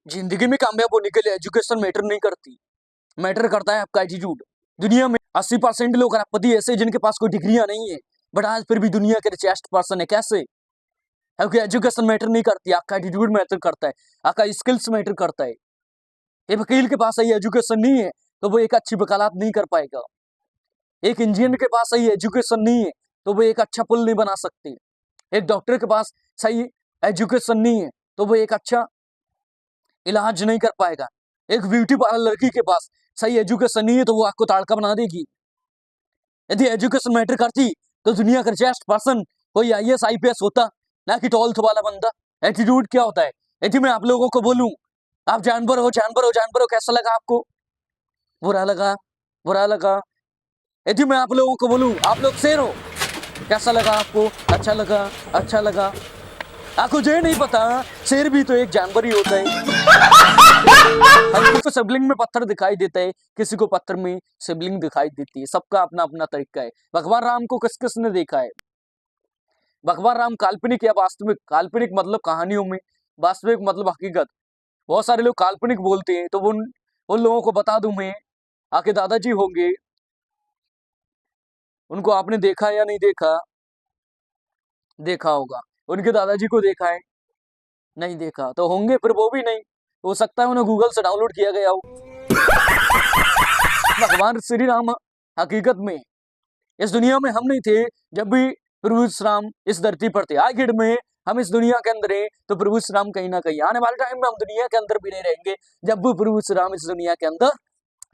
जिंदगी में कामयाब होने के लिए एजुकेशन मैटर नहीं करती, मैटर करता है आपका एटीट्यूड। दुनिया में 80% लोग अरबपति ऐसे हैं जिनके पास कोई डिग्रियां नहीं है, बट आज फिर भी दुनिया के रिचेस्ट पर्सन है। कैसे? क्योंकि एजुकेशन मैटर नहीं करती, आपका एटीट्यूड मैटर करता है, आपका स्किल्स मैटर करता है। एक वकील के पास सही एजुकेशन नहीं है तो वो एक अच्छी वकालत नहीं कर पाएगा। एक इंजीनियर के पास सही एजुकेशन नहीं है तो वो एक अच्छा पुल नहीं बना सकते। एक डॉक्टर के पास सही एजुकेशन नहीं है तो वो एक अच्छा इलाज नहीं कर पाएगा। एक ब्यूटी पार्लर लड़की के पास सही एजुकेशन नहीं है तो वो आपको ताड़का बना देगी। यदि एजुकेशन मैटर करती तो दुनिया का रिचेस्ट पर्सन कोई आईएएस आईपीएस होता, ना कि 12th वाला बंदा। एटीट्यूड क्या होता है? यदि मैं आप लोगों को बोलूं आप जानवर हो जानवर हो जानवर हो, कैसा लगा आपको? बुरा लगा? बुरा लगा। यदि मैं आप लोगों को बोलूं आप लोग शेर हो, कैसा लगा आपको? अच्छा लगा? अच्छा लगा। आपको ये नहीं पता शेर भी तो एक जानवर ही होता है। किसी को शिवलिंग में पत्थर दिखाई देता है, किसी को पत्थर में शिवलिंग दिखाई देती है। सबका अपना अपना तरीका है। भगवान राम को किस किसने देखा है? भगवान राम काल्पनिक या वास्तविक? काल्पनिक मतलब कहानियों में, वास्तविक मतलब हकीकत। बहुत सारे लोग काल्पनिक बोलते हैं, तो उन लोगों को बता दूं मैं, आपके दादाजी होंगे, उनको आपने देखा या नहीं देखा? देखा होगा। उनके दादाजी को देखा है? नहीं देखा। तो होंगे फिर वो भी नहीं, हो सकता है उन्हें गूगल से डाउनलोड किया गया हो। भगवान श्री राम हकीकत में इस दुनिया में हम नहीं थे जब भी प्रभु श्री राम इस धरती पर थे। आखिर में हम इस दुनिया के अंदर हैं तो प्रभु श्री राम कहीं ना कहीं आने वाले टाइम में हम दुनिया के अंदर भी नहीं रहेंगे जब भी प्रभु श्री राम इस दुनिया के अंदर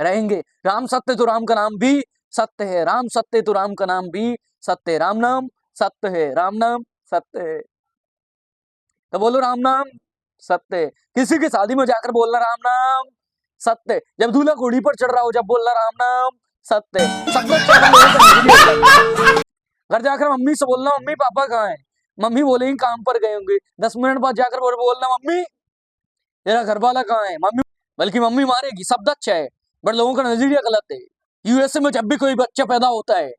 रहेंगे। राम सत्य तो राम का नाम भी सत्य है, राम सत्य तो राम का नाम भी सत्य है, राम नाम सत्य है, राम नाम सत्य है। तो बोलो राम नाम सत्य है। किसी की शादी में जाकर बोलना राम नाम सत्य है। जब दूल्हा घोड़ी पर चढ़ रहा हो जब बोलना राम नाम सत्य है। घर जाकर मम्मी से बोलना मम्मी पापा कहाँ है? मम्मी बोलेंगे काम पर गए होंगे। 10 मिनट बाद जाकर बोलना मम्मी तेरा घर वाला कहाँ है? मम्मी बल्कि मम्मी मारेगी। शब्द अच्छा है बट लोगों का नजरिया गलत है। यूएसए में जब भी कोई बच्चा पैदा होता है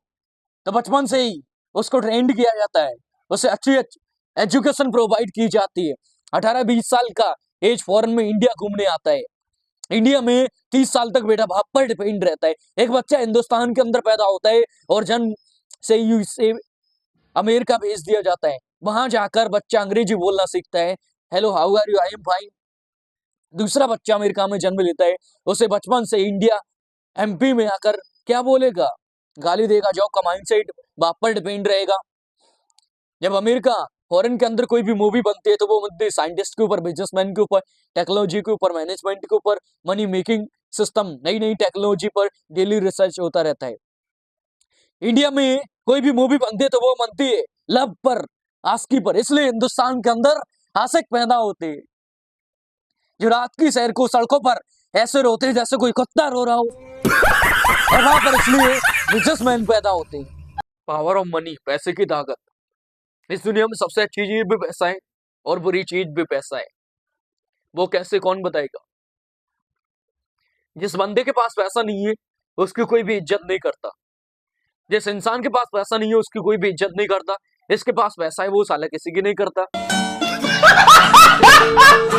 तो बचपन से ही उसको ट्रेंड किया जाता है, उसे अच्छी एजुकेशन प्रोवाइड की जाती है। 18-20 साल का एज फॉरेन में इंडिया घूमने आता है। इंडिया में 30 साल तक बेटा बाप पर डिपेंड रहता है। एक बच्चा हिंदुस्तान के अंदर पैदा होता है और जन्म से यूएसए अमेरिका भेज दिया जाता है। वहां जाकर बच्चा अंग्रेजी बोलना सीखता है, hello how are you, I am fine. दूसरा बच्चा अमेरिका में जन्म लेता है, उसे बचपन से इंडिया एमपी में आकर क्या बोलेगा? गाली देगा। जॉब का माइंडसेट बाप पर डिपेंड रहेगा। जब अमेरिका फॉरेन के अंदर कोई भी मूवी बनती है तो वो बनती है साइंटिस्ट के ऊपर, बिजनेसमैन के ऊपर, टेक्नोलॉजी के ऊपर, मैनेजमेंट के ऊपर, मनी मेकिंग सिस्टम, नई नई टेक्नोलॉजी पर डेली रिसर्च होता रहता है। इंडिया में कोई भी मूवी बनती है तो वो बनती है लव पर, आस्की पर। इसलिए हिंदुस्तान के अंदर आशिक पैदा होते हैं जो रात की सैर को सड़कों पर ऐसे रोते हैं जैसे कोई कुत्ता रो रहा हो। और वहां पर इसलिए बिजनेसमैन पैदा होते हैं। पावर ऑफ मनी, पैसे की ताकत। इस दुनिया में सबसे अच्छी चीज भी पैसा है और बुरी चीज भी पैसा है। वो कैसे, कौन बताएगा? जिस बंदे के पास पैसा नहीं है उसकी कोई भी इज्जत नहीं करता। जिस इंसान के पास पैसा नहीं है उसकी कोई भी इज्जत नहीं करता। इसके पास पैसा है वो साला किसी की नहीं करता।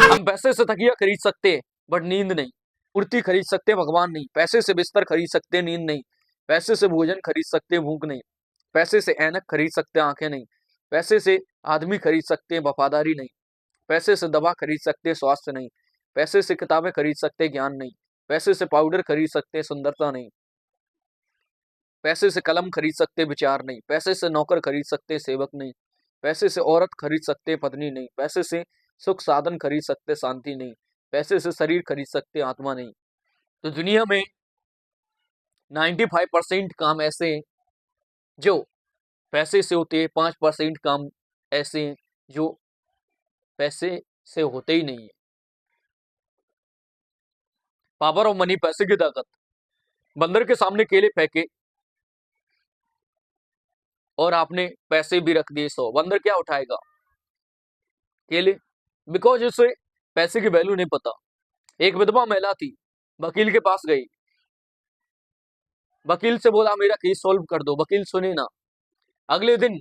हम पैसे से तकिया खरीद सकते हैं बट नींद नहीं। कुर्ती खरीद सकते हैं, भगवान नहीं। पैसे से बिस्तर खरीद सकते हैं, नींद नहीं। पैसे से भोजन खरीद सकते हैं, भूख नहीं। पैसे से ऐनक खरीद सकते हैं, आंखें नहीं। पैसे से आदमी खरीद सकते हैं, वफादारी नहीं। पैसे से दवा खरीद सकते हैं, स्वास्थ्य नहीं। पैसे से किताबें खरीद सकते हैं, ज्ञान नहीं। पैसे से पाउडर खरीद सकते हैं, सुंदरता नहीं। पैसे से कलम खरीद सकते हैं, विचार नहीं। पैसे से नौकर खरीद सकते हैं, सेवक नहीं। पैसे से औरत खरीद सकते हैं, पत्नी नहीं। पैसे से सुख साधन खरीद सकते हैं, शांति नहीं। पैसे से शरीर खरीद सकते हैं, आत्मा नहीं। तो दुनिया में 95% काम ऐसे हैं जो पैसे से होते हैं, 5% काम ऐसे हैं जो पैसे से होते ही नहीं है। पावर ऑफ मनी, पैसे की ताकत। बंदर के सामने केले फेंके और आपने पैसे भी रख दिए 100, बंदर क्या उठाएगा? केले। बिकॉज उसे पैसे की वैल्यू नहीं पता। एक विधवा महिला थी, वकील के पास गई, वकील से बोला मेरा केस सॉल्व कर दो। वकील सुने ना। अगले दिन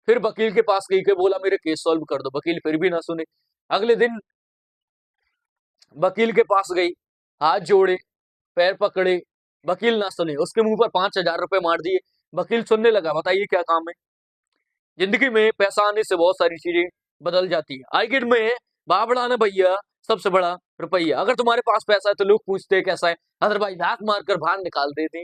फिर वकील के पास गई के बोला मेरे केस सॉल्व कर दो। वकील फिर भी ना सुने। अगले दिन वकील के पास गई, हाथ जोड़े, पैर पकड़े, वकील ना सुने, उसके मुंह पर 5,000 रुपए मार दिए। वकील सुनने लगा, बताइए क्या काम है। जिंदगी में पैसा आने से बहुत सारी चीजें बदल जाती है। आखिर में बाबड़ा ने भैया सबसे बड़ा रुपया। अगर तुम्हारे पास पैसा है तो लोग पूछते हैं कैसा है, अदरवाइज हाथ मारकर बाहर निकाल देते।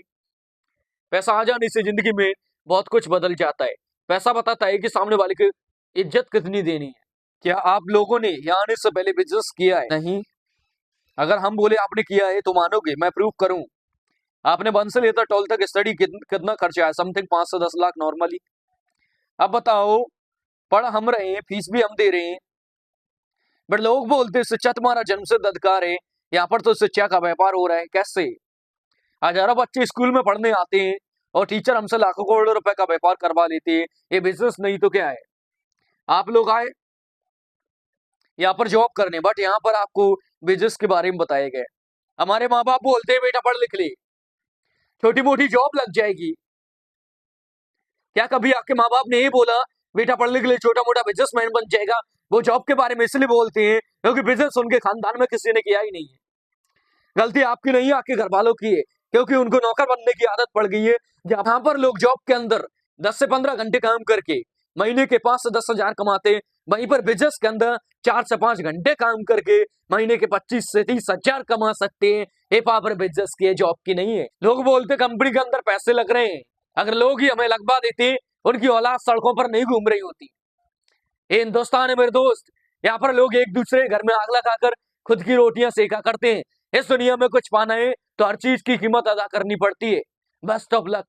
पैसा आ जाने से जिंदगी में बहुत कुछ बदल जाता है। पैसा बताता है कि सामने वाले की इज्जत कितनी देनी है। क्या आप लोगों ने यहाँ आने से पहले बिजनेस किया है? नहीं। अगर हम बोले आपने किया है तो मानोगे? मैं प्रूव करूं? आपने 1 से लेकर 12 तक स्टडी कितना खर्चा है? समथिंग 5 से 10 लाख नॉर्मली। अब बताओ, पढ़ हम रहे हैं, फीस भी हम दे रहे हैं, बट लोग बोलते हैं शिक्षा तुम्हारा जन्मसिद्ध अधिकार है। यहाँ पर तो शिक्षा का व्यापार हो रहा है। कैसे? हजारों बच्चे स्कूल में पढ़ने आते हैं और टीचर हमसे लाखों करोड़ों रुपए का व्यापार करवा लेते हैं। ये बिजनेस नहीं तो क्या है? आप लोग आए यहाँ पर जॉब करने, बट यहाँ पर आपको बिजनेस के बारे में बताया गया। हमारे माँ बाप बोलते हैं बेटा पढ़ लिख ले, छोटी मोटी जॉब लग जाएगी। क्या कभी आपके माँ बाप ने ये बोला बेटा पढ़ लिख ले, छोटा मोटा बिजनेसमैन बन जाएगा? वो जॉब के बारे में इसलिए बोलते हैं क्योंकि बिजनेस उनके खानदान में किसी ने किया ही नहीं है। गलती आपकी नहीं है, आपके घर वालों की है, क्योंकि उनको नौकर बनने की आदत पड़ गई है। जहां पर लोग जॉब के अंदर 10 से 15 घंटे काम करके महीने के 5 से 10 हजार कमाते, वहीं पर बिजनेस के अंदर 4 से 5 घंटे काम करके महीने के 25 से 30 हजार कमा सकते हैं। ये पावर बिजनेस की है, जॉब की नहीं है। लोग बोलते कंपनी के अंदर पैसे लग रहे हैं, अगर लोग ही हमें लगवा देते, उनकी औलाद सड़कों पर नहीं घूम रही होती। ये हिंदुस्तान है मेरे दोस्त, यहाँ पर लोग एक दूसरे के घर में आग लगाकर खुद की रोटियां सेका करते हैं। इस दुनिया में कुछ पाना है तो हर चीज की कीमत अदा करनी पड़ती है। Best of luck.